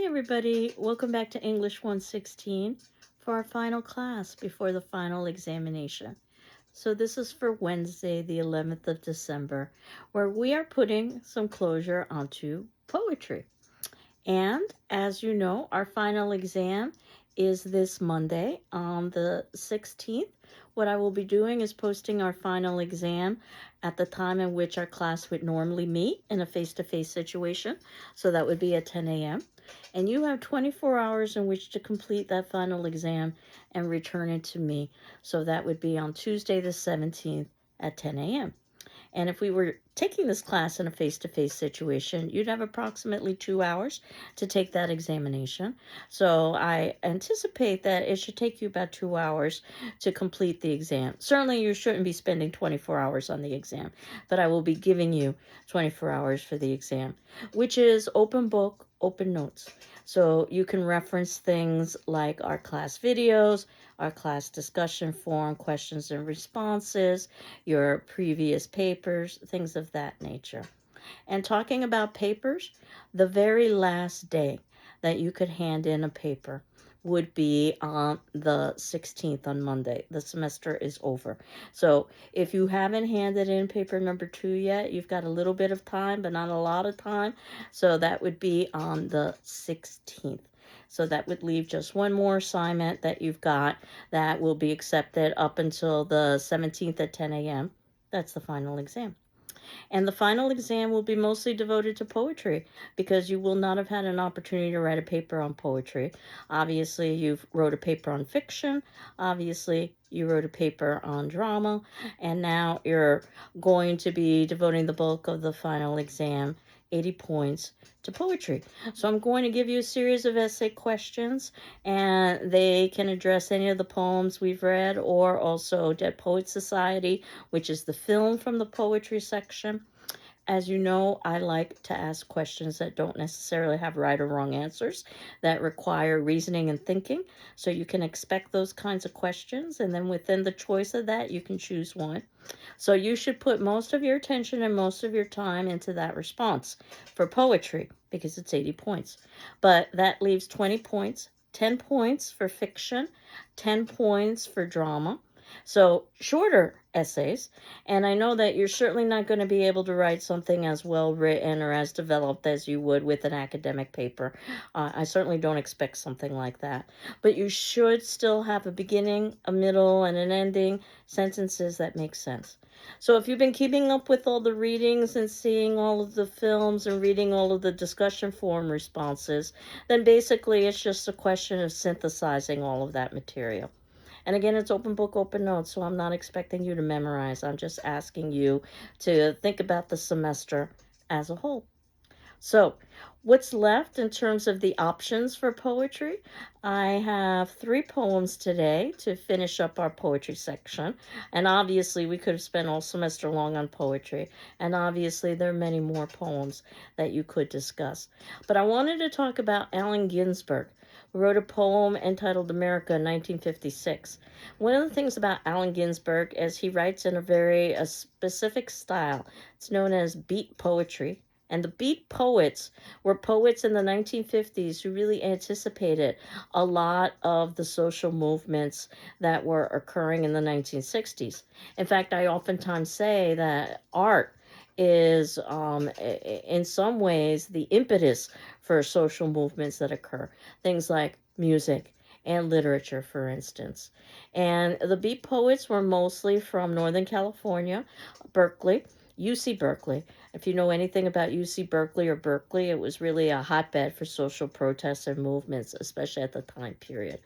Hi, everybody. Welcome back to English 116 for our final class before the final examination. So, this is for Wednesday, the 11th of December, where we are putting some closure onto poetry. And as you know, our final exam is this Monday on the 16th. What I will be doing is posting our final exam at the time in which our class would normally meet in a face-to-face situation. So that would be at 10 a.m. And you have 24 hours in which to complete that final exam and return it to me. So that would be on Tuesday the 17th at 10 a.m. And if we were taking this class in a face-to-face situation, you'd have approximately 2 hours to take that examination. So I anticipate that it should take you about 2 hours to complete the exam. Certainly you shouldn't be spending 24 hours on the exam, but I will be giving you 24 hours for the exam, which is open book, open notes. So you can reference things like our class videos, our class discussion forum, questions and responses, your previous papers, things of that nature. And talking about papers, the very last day that you could hand in a paper would be on the 16th on Monday. The semester is over. So if you haven't handed in paper number 2 yet, you've got a little bit of time, but not a lot of time. So that would be on the 16th. So that would leave just one more assignment that you've got that will be accepted up until the 17th at 10 a.m. That's the final exam. And the final exam will be mostly devoted to poetry because you will not have had an opportunity to write a paper on poetry. Obviously, you've wrote a paper on fiction. Obviously, you wrote a paper on drama. And now you're going to be devoting the bulk of the final exam, 80 points, to poetry. So I'm going to give you a series of essay questions, and they can address any of the poems we've read or also Dead Poets Society, which is the film from the poetry section. As you know, I like to ask questions that don't necessarily have right or wrong answers, that require reasoning and thinking. So you can expect those kinds of questions, and then within the choice of that, you can choose one. So you should put most of your attention and most of your time into that response for poetry because it's 80 points. But that leaves 20 points, 10 points for fiction, 10 points for drama. So shorter essays. And I know that you're certainly not going to be able to write something as well written or as developed as you would with an academic paper. I certainly don't expect something like that. But you should still have a beginning, a middle, and an ending, sentences that make sense. So if you've been keeping up with all the readings and seeing all of the films and reading all of the discussion forum responses, then basically it's just a question of synthesizing all of that material. And again, it's open book, open notes, so I'm not expecting you to memorize. I'm just asking you to think about the semester as a whole. So, what's left in terms of the options for poetry? I have 3 poems today to finish up our poetry section. And obviously, we could have spent all semester long on poetry. And obviously, there are many more poems that you could discuss. But I wanted to talk about Allen Ginsberg, who wrote a poem entitled America in 1956. One of the things about Allen Ginsberg is he writes in a very specific style. It's known as beat poetry. And the beat poets were poets in the 1950s who really anticipated a lot of the social movements that were occurring in the 1960s. In fact, I oftentimes say that art is, in some ways, the impetus for social movements that occur. Things like music and literature, for instance. And the beat poets were mostly from Northern California, Berkeley, UC Berkeley. If you know anything about UC Berkeley or Berkeley, it was really a hotbed for social protests and movements, especially at the time period.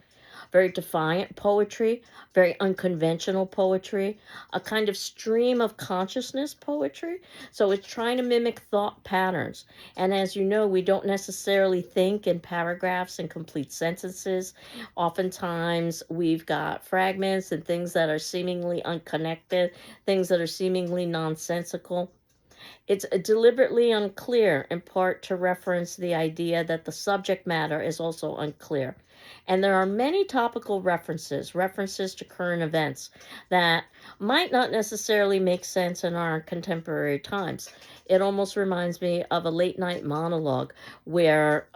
Very defiant poetry, very unconventional poetry, a kind of stream of consciousness poetry. So it's trying to mimic thought patterns. And as you know, we don't necessarily think in paragraphs and complete sentences. Oftentimes, we've got fragments and things that are seemingly unconnected, things that are seemingly nonsensical. It's deliberately unclear, in part to reference the idea that the subject matter is also unclear. And there are many topical references to current events that might not necessarily make sense in our contemporary times. It almost reminds me of a late night monologue where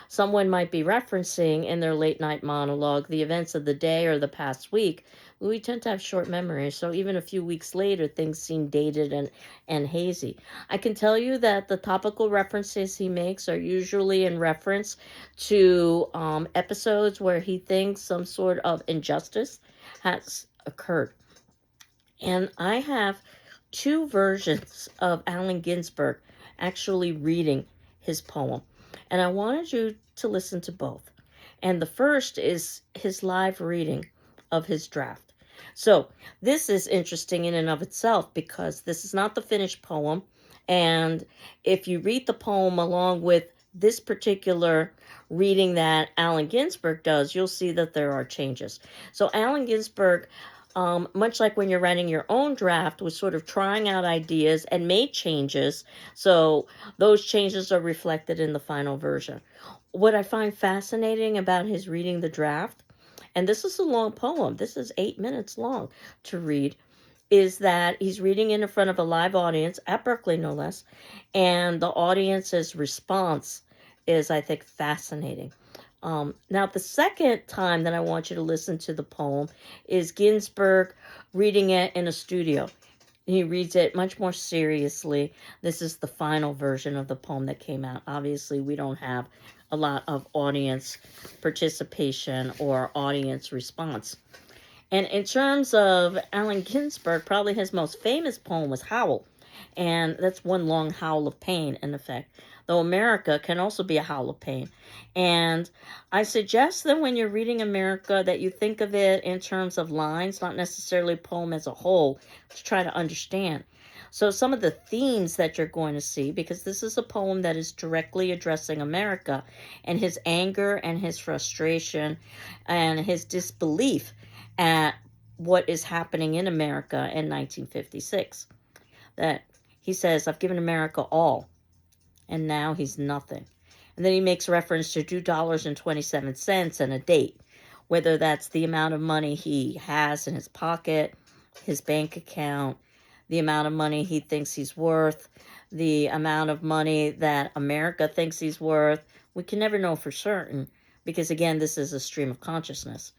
someone might be referencing in their late night monologue the events of the day or the past week. We tend to have short memories, so even a few weeks later, things seem dated and hazy. I can tell you that the topical references he makes are usually in reference to episodes where he thinks some sort of injustice has occurred. And I have two versions of Allen Ginsberg actually reading his poem. And I wanted you to listen to both. And the first is his live reading of his draft. So this is interesting in and of itself because this is not the finished poem. And if you read the poem along with this particular reading that Allen Ginsberg does, you'll see that there are changes. So Allen Ginsberg, much like when you're writing your own draft, was sort of trying out ideas and made changes. So those changes are reflected in the final version. What I find fascinating about his reading the draft, and this is a long poem, this is 8 minutes long to read, is that he's reading in front of a live audience at Berkeley, no less, and the audience's response is, I think, fascinating. Now, the second time that I want you to listen to the poem is Ginsberg reading it in a studio. He reads it much more seriously. This is the final version of the poem that came out. Obviously, we don't have a lot of audience participation or audience response. And in terms of Allen Ginsberg, probably his most famous poem was Howl. And that's one long howl of pain, in effect. Though America can also be a howl of pain. And I suggest that when you're reading America that you think of it in terms of lines, not necessarily poem as a whole, to try to understand. So some of the themes that you're going to see, because this is a poem that is directly addressing America and his anger and his frustration and his disbelief at what is happening in America in 1956. That he says, I've given America all, and now he's nothing. And then he makes reference to $2.27 and a date, whether that's the amount of money he has in his pocket, his bank account, the amount of money he thinks he's worth, the amount of money that America thinks he's worth. We can never know for certain because, again, this is a stream of consciousness.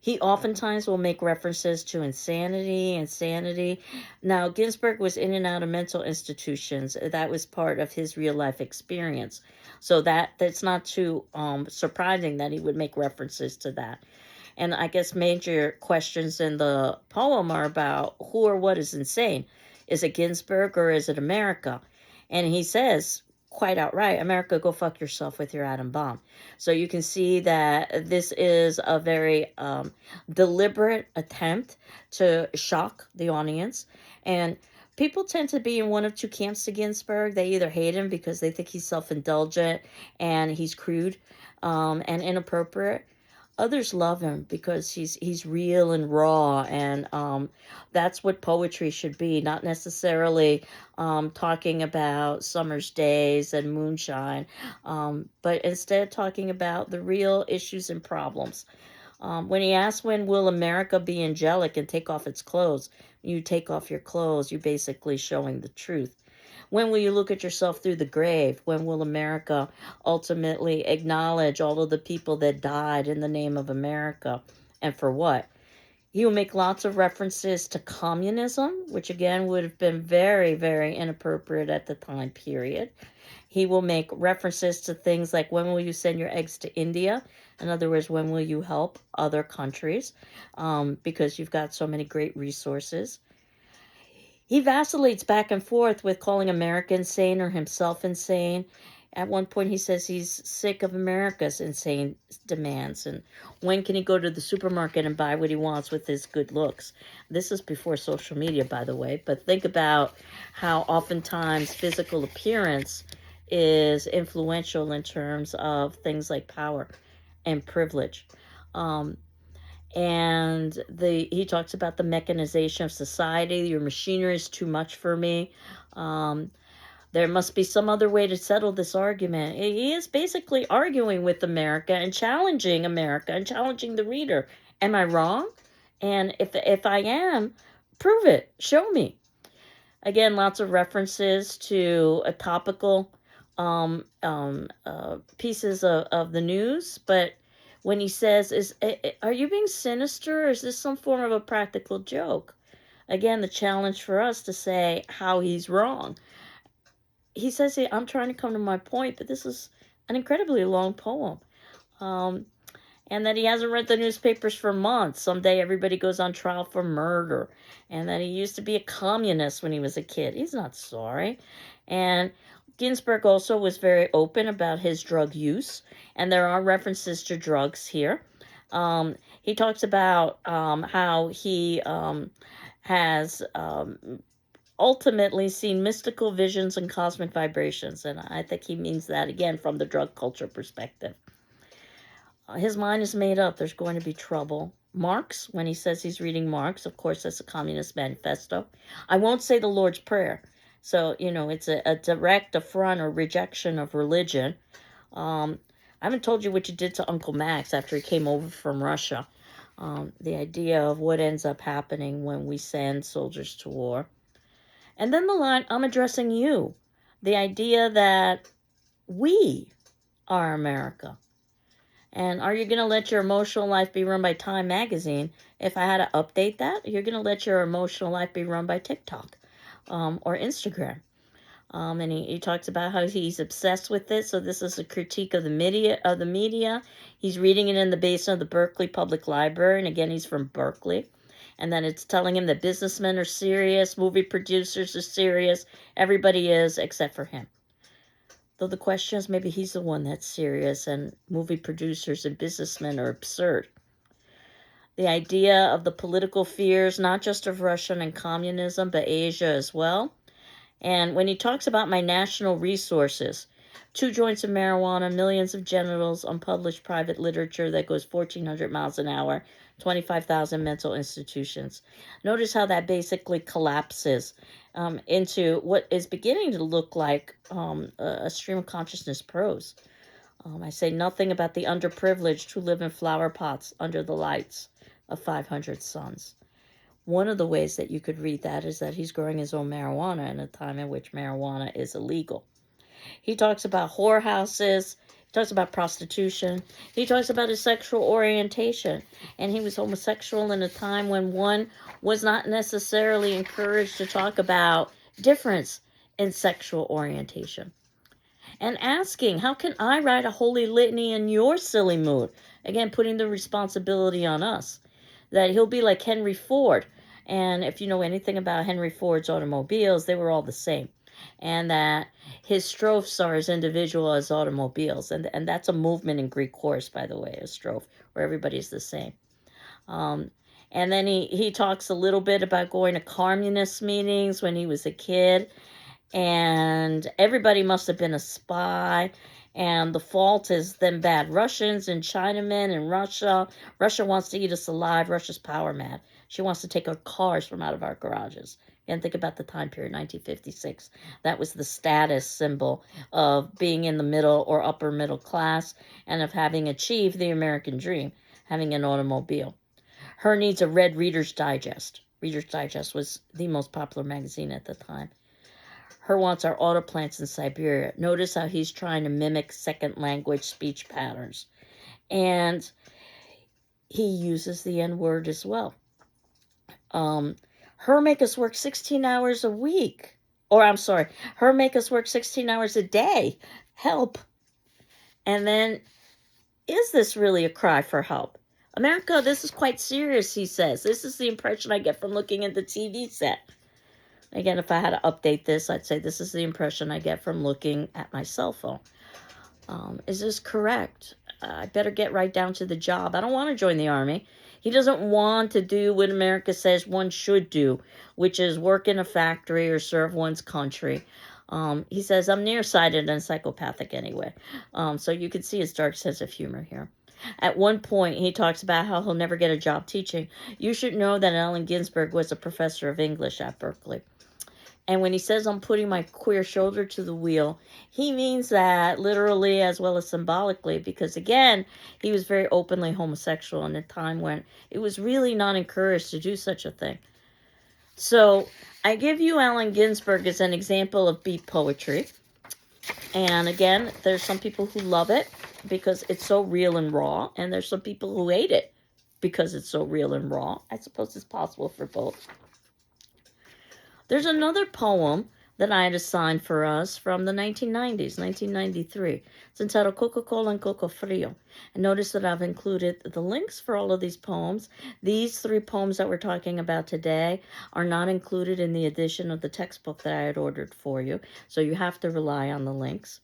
He oftentimes will make references to insanity. Now, Ginsberg was in and out of mental institutions. That was part of his real life experience. So that's not too surprising that he would make references to that. And I guess major questions in the poem are about who or what is insane. Is it Ginsberg or is it America? And he says, quite outright, America, go fuck yourself with your atom bomb. So you can see that this is a very deliberate attempt to shock the audience. And people tend to be in one of two camps to Ginsberg. They either hate him because they think he's self-indulgent and he's crude and inappropriate. Others love him because he's real and raw, and that's what poetry should be, not necessarily talking about summer's days and moonshine, but instead talking about the real issues and problems. When he asks when will America be angelic and take off its clothes, you take off your clothes, you're basically showing the truth. When will you look at yourself through the grave? When will America ultimately acknowledge all of the people that died in the name of America and for what? He will make lots of references to communism, which again would have been very, very inappropriate at the time period. He will make references to things like when will you send your eggs to India? In other words, when will you help other countries? Because you've got so many great resources. He vacillates back and forth with calling America insane or himself insane. At one point, he says he's sick of America's insane demands. And when can he go to the supermarket and buy what he wants with his good looks? This is before social media, by the way. But think about how oftentimes physical appearance is influential in terms of things like power and privilege. And he talks about the mechanization of society. Your machinery is too much for me. Um, there must be some other way to settle this argument. He is basically arguing with America and challenging America and challenging the reader. Am I wrong? And if I am, prove it. Show me. Again, lots of references to a topical pieces of the news. But when he says, are you being sinister, or is this some form of a practical joke? Again, the challenge for us to say how he's wrong. He says, I'm trying to come to my point, but this is an incredibly long poem. And that he hasn't read the newspapers for months. Someday everybody goes on trial for murder. And that he used to be a communist when he was a kid. He's not sorry. And Ginsberg also was very open about his drug use. And there are references to drugs here. He talks about how he has ultimately seen mystical visions and cosmic vibrations. And I think he means that, again, from the drug culture perspective. His mind is made up. There's going to be trouble. Marx, when he says he's reading Marx, of course, that's a Communist Manifesto. I won't say the Lord's Prayer. So, it's a direct affront or rejection of religion. I haven't told you what you did to Uncle Max after he came over from Russia. The idea of what ends up happening when we send soldiers to war. And then the line, I'm addressing you. The idea that we are America. And are you going to let your emotional life be run by Time Magazine? If I had to update that, you're going to let your emotional life be run by TikTok or Instagram. And he talks about how he's obsessed with it. So this is a critique of the media. He's reading it in the basement of the Berkeley Public Library. And again, he's from Berkeley. And then it's telling him that businessmen are serious, movie producers are serious. Everybody is except for him. Though the question is, maybe he's the one that's serious and movie producers and businessmen are absurd. The idea of the political fears, not just of Russia and communism, but Asia as well. And when he talks about my national resources, 2 joints of marijuana, millions of genitals, unpublished private literature that goes 1,400 miles an hour, 25,000 mental institutions. Notice how that basically collapses into what is beginning to look like a stream of consciousness prose. I say nothing about the underprivileged who live in flower pots under the lights of 500 suns. One of the ways that you could read that is that he's growing his own marijuana in a time in which marijuana is illegal. He talks about whorehouses. He talks about prostitution. He talks about his sexual orientation. And he was homosexual in a time when one was not necessarily encouraged to talk about difference in sexual orientation. And asking, how can I write a holy litany in your silly mood? Again, putting the responsibility on us. That he'll be like Henry Ford. And if you know anything about Henry Ford's automobiles, they were all the same. And that his strophes are as individual as automobiles. And that's a movement in Greek chorus, by the way, a strophe, where everybody's the same. And then he talks a little bit about going to communist meetings when he was a kid. And everybody must have been a spy. And the fault is them bad Russians and Chinamen and Russia. Russia wants to eat us alive. Russia's power mad. She wants to take our cars from out of our garages. And think about the time period, 1956. That was the status symbol of being in the middle or upper middle class and of having achieved the American dream, having an automobile. Her needs a read Reader's Digest. Reader's Digest was the most popular magazine at the time. Her wants are autoplants in Siberia. Notice how he's trying to mimic second language speech patterns. And he uses the N-word as well. Her make us work 16 hours a week. Or I'm sorry, her make us work 16 hours a day. Help. And then, is this really a cry for help? America, this is quite serious, he says. This is the impression I get from looking at the TV set. Again, if I had to update this, I'd say this is the impression I get from looking at my cell phone. Is this correct? I better get right down to the job. I don't want to join the Army. He doesn't want to do what America says one should do, which is work in a factory or serve one's country. He says, I'm nearsighted and psychopathic anyway. So you can see his dark sense of humor here. At one point, he talks about how he'll never get a job teaching. You should know that Allen Ginsberg was a professor of English at Berkeley. And when he says, I'm putting my queer shoulder to the wheel, he means that literally as well as symbolically, because again, he was very openly homosexual in a time when it was really not encouraged to do such a thing. So I give you Allen Ginsberg as an example of beat poetry. And again, there's some people who love it because it's so real and raw, and there's some people who hate it because it's so real and raw. I suppose it's possible for both. There's another poem that I had assigned for us from the 1990s, 1993. It's entitled Coca-Cola and Coco Frio. And notice that I've included the links for all of these poems. These 3 poems that we're talking about today are not included in the edition of the textbook that I had ordered for you, so you have to rely on the links.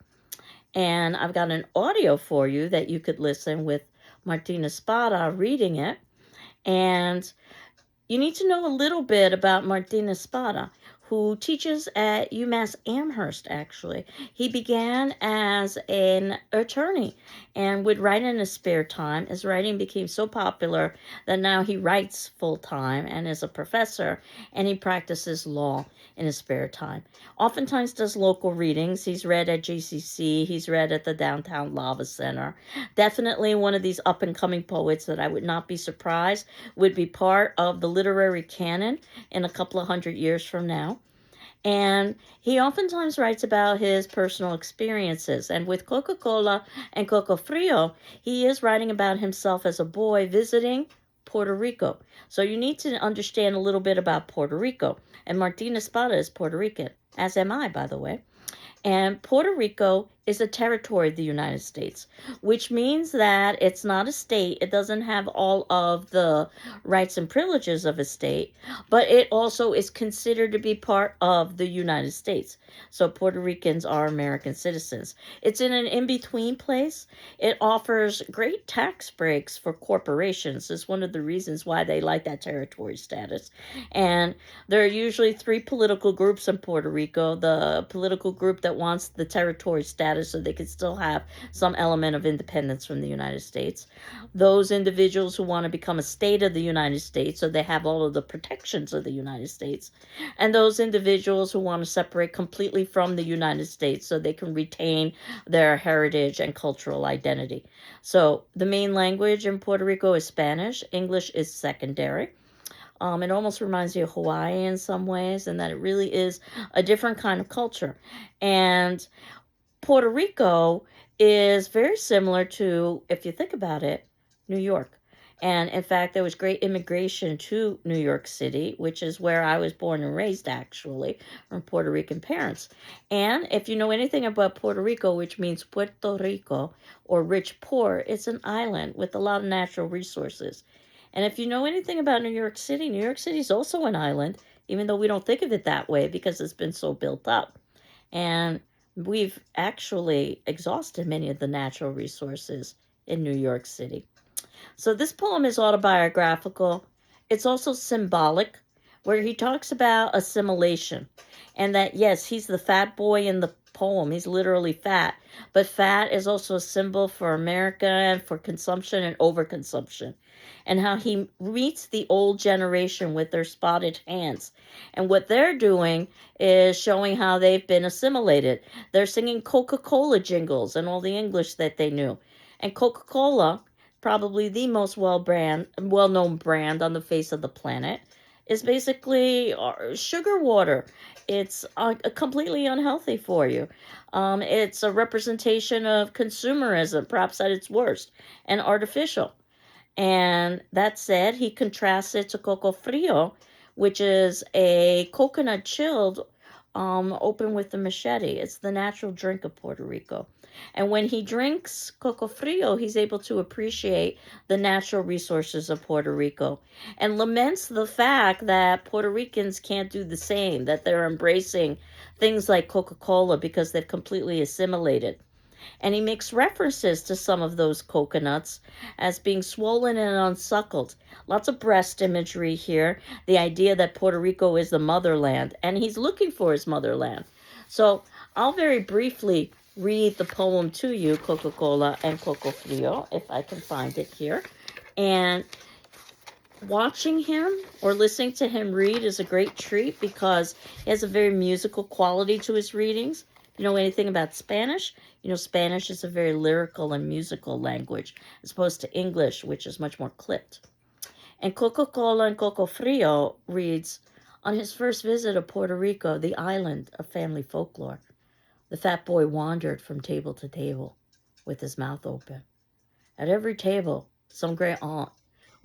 And I've got an audio for you that you could listen with Martina Spada reading it. And you need to know a little bit about Martina Spada, who teaches at UMass Amherst, actually. He began as an attorney and would write in his spare time. His writing became so popular that now he writes full-time and is a professor, and he practices law in his spare time. Oftentimes does local readings. He's read at JCC. He's read at the Downtown Lava Center. Definitely one of these up-and-coming poets that I would not be surprised would be part of the literary canon in a couple of 100 years from now. And he oftentimes writes about his personal experiences. And with Coca-Cola and Coco Frio, he is writing about himself as a boy visiting Puerto Rico. So you need to understand a little bit about Puerto Rico. And Martina Spada is Puerto Rican, as am I, by the way. And Puerto Rico is a territory of the United States, which means that it's not a state. It doesn't have all of the rights and privileges of a state, but it also is considered to be part of the United States. So Puerto Ricans are American citizens. It's in an in-between place. It offers great tax breaks for corporations. It's one of the reasons why they like that territory status. And there are usually 3 political groups in Puerto Rico. The political group that wants the territory status so they could still have some element of independence from the United States. Those individuals who want to become a state of the United States so they have all of the protections of the United States. And those individuals who want to separate completely from the United States so they can retain their heritage and cultural identity. So the main language in Puerto Rico is Spanish. English is secondary. It almost reminds you of Hawaii in some ways, and that it really is a different kind of culture. And Puerto Rico is very similar to, if you think about it, New York. And in fact, there was great immigration to New York City, which is where I was born and raised, actually, from Puerto Rican parents. And if you know anything about Puerto Rico, which means Puerto Rico, or rich poor, it's an island with a lot of natural resources. And if you know anything about New York City is also an island, even though we don't think of it that way because it's been so built up. And we've actually exhausted many of the natural resources in New York City. So this poem is autobiographical. It's also symbolic, where he talks about assimilation. And that, yes, he's the fat boy in the poem. He's literally fat. But fat is also a symbol for America and for consumption and overconsumption. And how he meets the old generation with their spotted hands. And what they're doing is showing how they've been assimilated. They're singing Coca-Cola jingles and all the English that they knew. And Coca-Cola, probably the most well-known brand on the face of the planet, is basically sugar water. It's completely unhealthy for you. It's a representation of consumerism, perhaps at its worst, and artificial. And that said, he contrasts it to Coco Frio, which is a coconut chilled, open with the machete. It's the natural drink of Puerto Rico. And when he drinks Coco Frio, he's able to appreciate the natural resources of Puerto Rico and laments the fact that Puerto Ricans can't do the same, that they're embracing things like Coca-Cola because they've completely assimilated. And he makes references to some of those coconuts as being swollen and unsuckled. Lots of breast imagery here. The idea that Puerto Rico is the motherland, and he's looking for his motherland. So I'll very briefly read the poem to you, Coca-Cola and Coco Frio, if I can find it here. And Watching him or listening to him read is a great treat because he has a very musical quality to his readings. If you know anything about Spanish, you know Spanish is a very lyrical and musical language as opposed to English, which is much more clipped. And Coca-Cola and Coco Frio reads, on his first visit to Puerto Rico, the island of family folklore, the fat boy wandered from table to table with his mouth open. At every table, some great aunt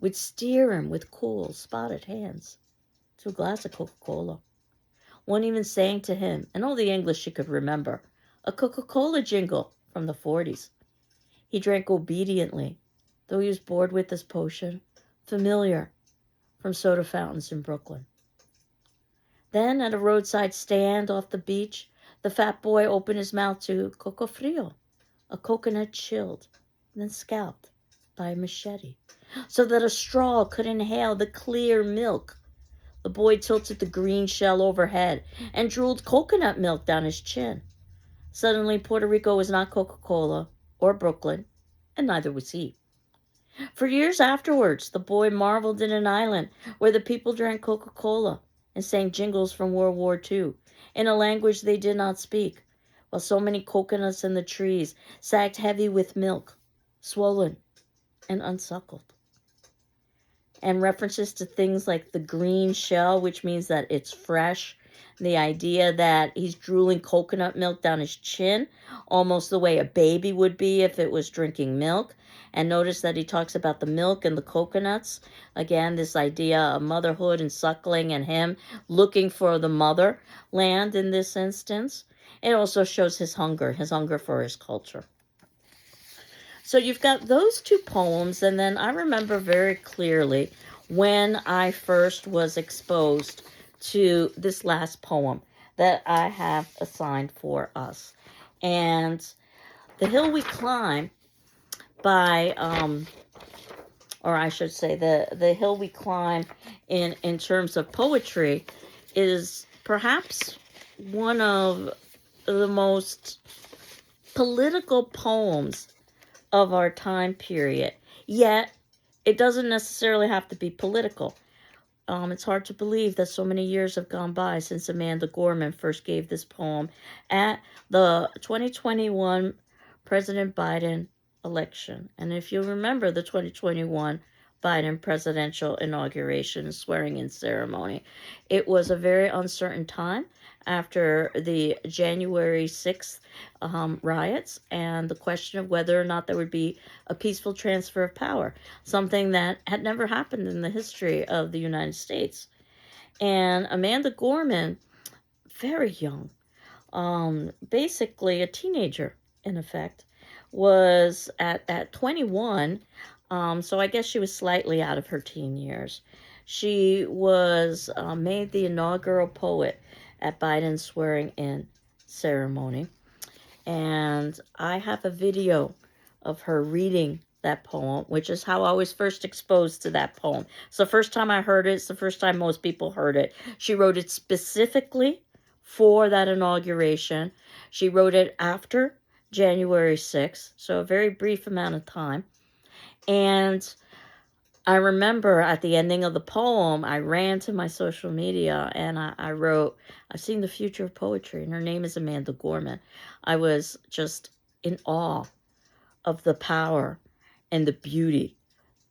would steer him with cool, spotted hands to a glass of Coca-Cola. One even sang to him, in all the English she could remember, a Coca-Cola jingle from the 40s. He drank obediently, though he was bored with this potion, familiar from soda fountains in Brooklyn. Then, at a roadside stand off the beach, the fat boy opened his mouth to Coco Frio, a coconut chilled, then scalped by a machete, so that a straw could inhale the clear milk. The boy tilted the green shell overhead and drooled coconut milk down his chin. Suddenly, Puerto Rico was not Coca-Cola or Brooklyn, and neither was he. For years afterwards, the boy marveled in an island where the people drank Coca-Cola and sang jingles from World War II in a language they did not speak, while so many coconuts in the trees sagged heavy with milk, swollen and unsuckled. And references to things like the green shell, which means that it's fresh, the idea that he's drooling coconut milk down his chin, almost the way a baby would be if it was drinking milk. And notice that he talks about the milk and the coconuts. Again, this idea of motherhood and suckling and him looking for the motherland in this instance. It also shows his hunger for his culture. So you've got those two poems, and then I remember very clearly when I first was exposed to this last poem that I have assigned for us. And The Hill We Climb by, or I should say the Hill We Climb in terms of poetry is perhaps one of the most political poems of our time period. Yet, it doesn't necessarily have to be political. It's hard to believe that so many years have gone by since Amanda Gorman first gave this poem at the 2021 President Biden election. And if you remember the 2021 Biden presidential inauguration and swearing-in ceremony, it was a very uncertain time after the January 6th riots and the question of whether or not there would be a peaceful transfer of power, something that had never happened in the history of the United States. And Amanda Gorman, very young, basically a teenager in effect, was at 21, so I guess she was slightly out of her teen years. She was made the inaugural poet at Biden's swearing-in ceremony. And I have a video of her reading that poem, which is how I was first exposed to that poem. It's the first time I heard it. It's the first time most people heard it. She wrote it specifically for that inauguration. She wrote it after January 6th, so a very brief amount of time. And I remember at the ending of the poem, I ran to my social media and I wrote, I've seen the future of poetry, and her name is Amanda Gorman. I was just in awe of the power and the beauty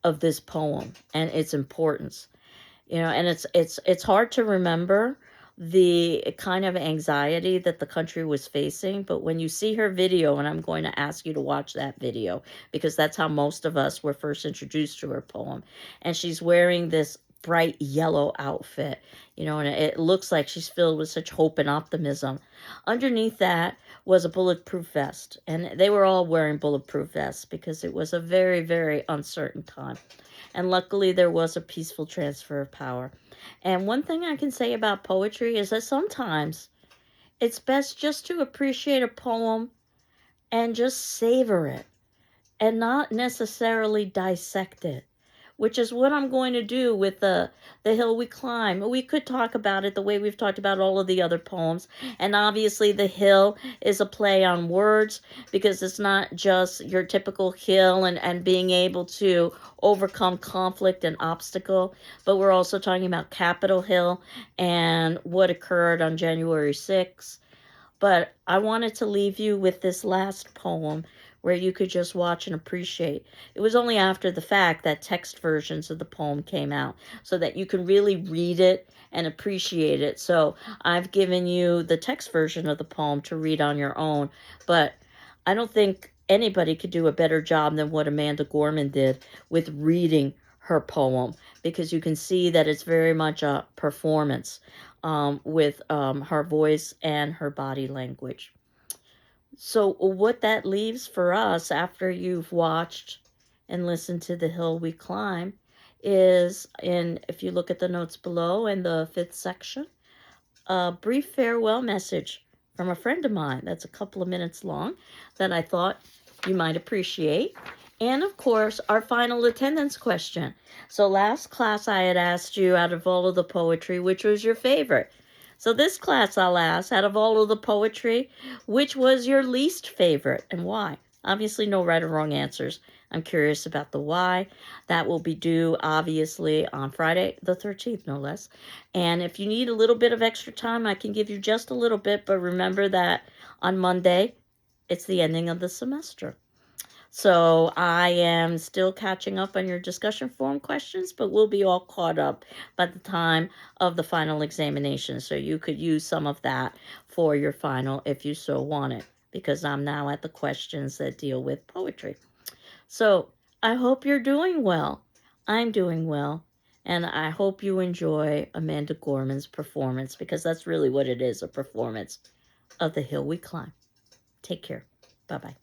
of this poem and its importance. You know, and it's hard to remember the kind of anxiety that the country was facing, but when you see her video, and I'm going to ask you to watch that video because that's how most of us were first introduced to her poem, and she's wearing this bright yellow outfit, you know, and it looks like she's filled with such hope and optimism. Underneath that was a bulletproof vest, and they were all wearing bulletproof vests because it was a very, very uncertain time. And luckily there was a peaceful transfer of power. And one thing I can say about poetry is that sometimes it's best just to appreciate a poem and just savor it and not necessarily dissect it. which is what I'm going to do with the Hill We Climb. We could talk about it the way we've talked about all of the other poems. And obviously the hill is a play on words, because it's not just your typical hill and being able to overcome conflict and obstacle, but we're also talking about Capitol Hill and what occurred on January 6th. But I wanted to leave you with this last poem where you could just watch and appreciate. It was only after the fact that text versions of the poem came out, so that you can really read it and appreciate it. So I've given you the text version of the poem to read on your own, but I don't think anybody could do a better job than what Amanda Gorman did with reading her poem, because you can see that it's very much a performance with her voice and her body language. So what that leaves for us after you've watched and listened to The Hill We Climb is, if you look at the notes below in the 5th section, a brief farewell message from a friend of mine that's a couple of minutes long that I thought you might appreciate. And of course, our final attendance question. So last class I had asked you, out of all of the poetry, which was your favorite? So this class I'll ask, out of all of the poetry, which was your least favorite and why? Obviously no right or wrong answers. I'm curious about the why. That will be due, obviously, on Friday the 13th, no less. And if you need a little bit of extra time, I can give you just a little bit, but remember that on Monday, it's the ending of the semester. So I am still catching up on your discussion forum questions, but we'll be all caught up by the time of the final examination. So you could use some of that for your final if you so want it, because I'm now at the questions that deal with poetry. So I hope you're doing well. I'm doing well. And I hope you enjoy Amanda Gorman's performance, because that's really what it is, a performance of The Hill We Climb. Take care. Bye-bye.